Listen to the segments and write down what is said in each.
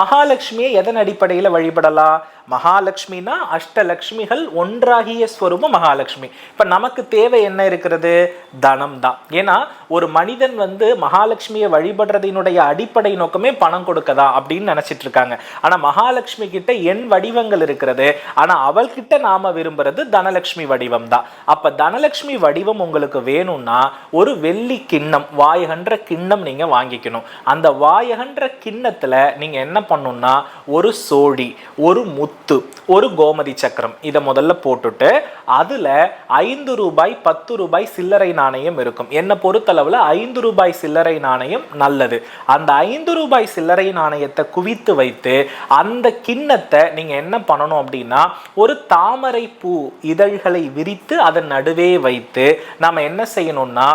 மகாலட்சுமியை எதன் அடிப்படையில் வழிபடலாம்? மகாலட்சுமினா அஷ்டலட்சுமிகள் ஒன்றாகிய ஸ்வரூபம் மகாலட்சுமி. இப்ப நமக்கு தேவை என்ன இருக்கிறது? தனம் தான். ஏன்னா ஒரு மனிதன் மகாலட்சுமியை வழிபடுறதினுடைய அடிப்படை நோக்கமே பணம் கொடுக்கதா அப்படின்னு நினைச்சிட்டு இருக்காங்க. ஆனா மகாலட்சுமி கிட்ட எண் வடிவங்கள் இருக்கிறது. ஆனா அவள்கிட்ட நாம விரும்புறது தனலட்சுமி வடிவம் தான். அப்ப தனலட்சுமி வடிவம் உங்களுக்கு வேணும்னா ஒரு வெள்ளி கிண்ணம், வாயகன்ற கிண்ணம் நீங்க வாங்கிக்கணும். அந்த வாயகன்ற கிண்ணத்துல நீங்க என்ன பண்ணணும்னா ஒரு சோழி, ஒரு முத்து, ஒரு கோமதி சக்கரம் இதை முதல்ல போட்டுட்டு அதுல 5 ரூபாய் 10 ரூபாய் சில்லறை நாணயம் இருக்கும். என்ன பொறுத்தளவுல 5 ரூபாய் சில்லறை நாணயம் நல்லது. அந்த 5 ரூபாய் சில்லறை நாணயத்தை குவித்து வைத்து அந்த கிண்ணத்தை நீங்க என்ன பண்ணணும் அப்படின்னா ஒரு தாமரை பூ இதழ்களை விரித்து அதன் நடுவே வைத்து நாம என்ன செய்யணும்னா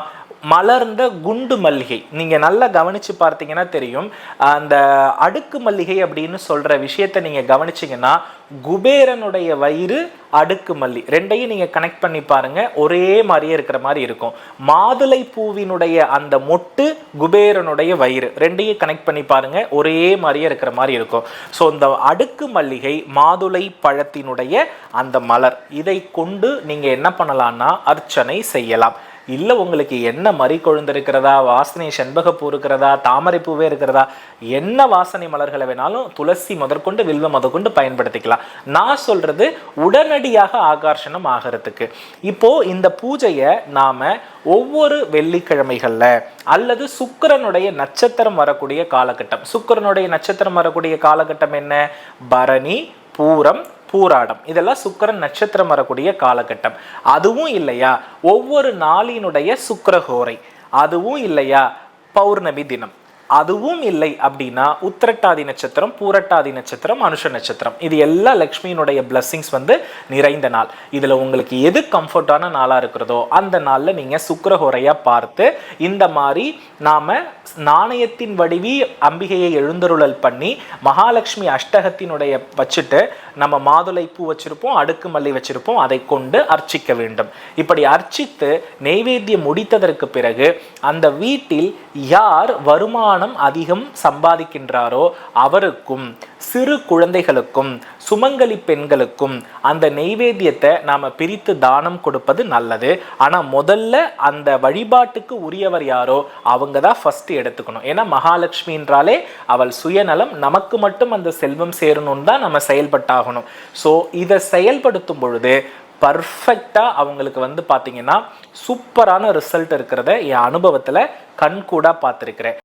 மலர்ந்த குண்டு மல்லிகை, நீங்க நல்லா கவனிச்சு பார்த்தீங்கன்னா தெரியும், அந்த அடுக்கு மல்லிகை அப்படின்னு சொல்ற விஷயத்தை நீங்க கவனிச்சீங்கன்னா குபேரனுடைய வயிறு அடுக்கு மல்லி ரெண்டையும் நீங்க கனெக்ட் பண்ணி பாருங்க, ஒரே மாதிரியே இருக்கிற மாதிரி இருக்கும். மாதுளை பூவினுடைய அந்த மொட்டு குபேரனுடைய வயிறு ரெண்டையும் கனெக்ட் பண்ணி பாருங்க, ஒரே மாதிரியே இருக்கிற மாதிரி இருக்கும். ஸோ இந்த அடுக்கு மல்லிகை மாதுளை பழத்தினுடைய அந்த மலர், இதை கொண்டு நீங்க என்ன பண்ணலாம்னா அர்ச்சனை செய்யலாம். இல்லை உங்களுக்கு என்ன மறி கொழுந்து இருக்கிறதா, வாசனை செண்பகப்பூ இருக்கிறதா, தாமரை பூவே இருக்கிறதா, என்ன வாசனை மலர்களை வேணாலும் துளசி முதற்கொண்டு வில்வம் முதற்கொண்டு பயன்படுத்திக்கலாம். நான் சொல்றது உடனடியாக ஆகர்ஷணம் ஆகிறதுக்கு. இப்போ இந்த பூஜையை நாம ஒவ்வொரு வெள்ளிக்கிழமைகள்ல அல்லது சுக்கிரனுடைய நட்சத்திரம் வரக்கூடிய காலகட்டம், சுக்கிரனுடைய நட்சத்திரம் வரக்கூடிய காலகட்டம் என்ன? பரணி, பூரம், பூராடம், இதெல்லாம் சுக்கிரன் நட்சத்திரம் வரக்கூடிய காலகட்டம். அதுவும் இல்லையா ஒவ்வொரு நாளினுடைய சுக்கிரஹோரை, அதுவும் இல்லையா பௌர்ணமி தினம், அதுவும் இல்லை அப்படின்னா உத்திரட்டாதி நட்சத்திரம், பூரட்டாதி நட்சத்திரம், அனுஷ நட்சத்திரம், இது எல்லா லக்ஷ்மியினுடைய பிளஸ்ஸிங்ஸ் நிறைந்த நாள். இதுல உங்களுக்கு எது கம்ஃபர்டான நாளா இருக்கிறதோ அந்த நாள்ல நீங்க சுக்கிரஹோரையா பார்த்து இந்த மாதிரி நாம நாணயத்தின் வடிவி அம்பிகையை எழுந்தருளல் பண்ணி மகாலட்சுமி அஷ்டகத்தினுடைய வச்சுட்டு நம்ம மாதுளை பூ வச்சிருப்போம், அடுக்கு மல்லி வச்சிருப்போம், அதை கொண்டு அர்ச்சிக்க வேண்டும். இப்படி அர்ச்சித்து நெய்வேத்தியம் முடித்ததற்கு பிறகு அந்த வீட்டில் யார் வருமானம் அதிகம் சம்பாதிக்கின்றாரோ அவருக்கும் சிறு குழந்தைகளுக்கும் சுமங்கலி பெண்களுக்கும் அந்த நெய்வேத்தியத்தை நாம பிரித்து தானம் கொடுப்பது நல்லது. ஆனா முதல்ல அந்த வழிபாட்டுக்கு உரியவர் யாரோ அவங்க தான் ஃபர்ஸ்ட் எடுத்துக்கணும். ஏன்னா மகாலட்சுமின்றாலே அவள் சுயநலம், நமக்கு மட்டும் அந்த செல்வம் சேரணும்னு தான் நம்ம செயல்பட்டாகணும். ஸோ இதை செயல்படுத்தும் பொழுது பர்ஃபெக்டா அவங்களுக்கு பாத்தீங்கன்னா சூப்பரான ரிசல்ட் இருக்கிறத என் அனுபவத்துல கண்கூடா பார்த்துருக்கிறேன்.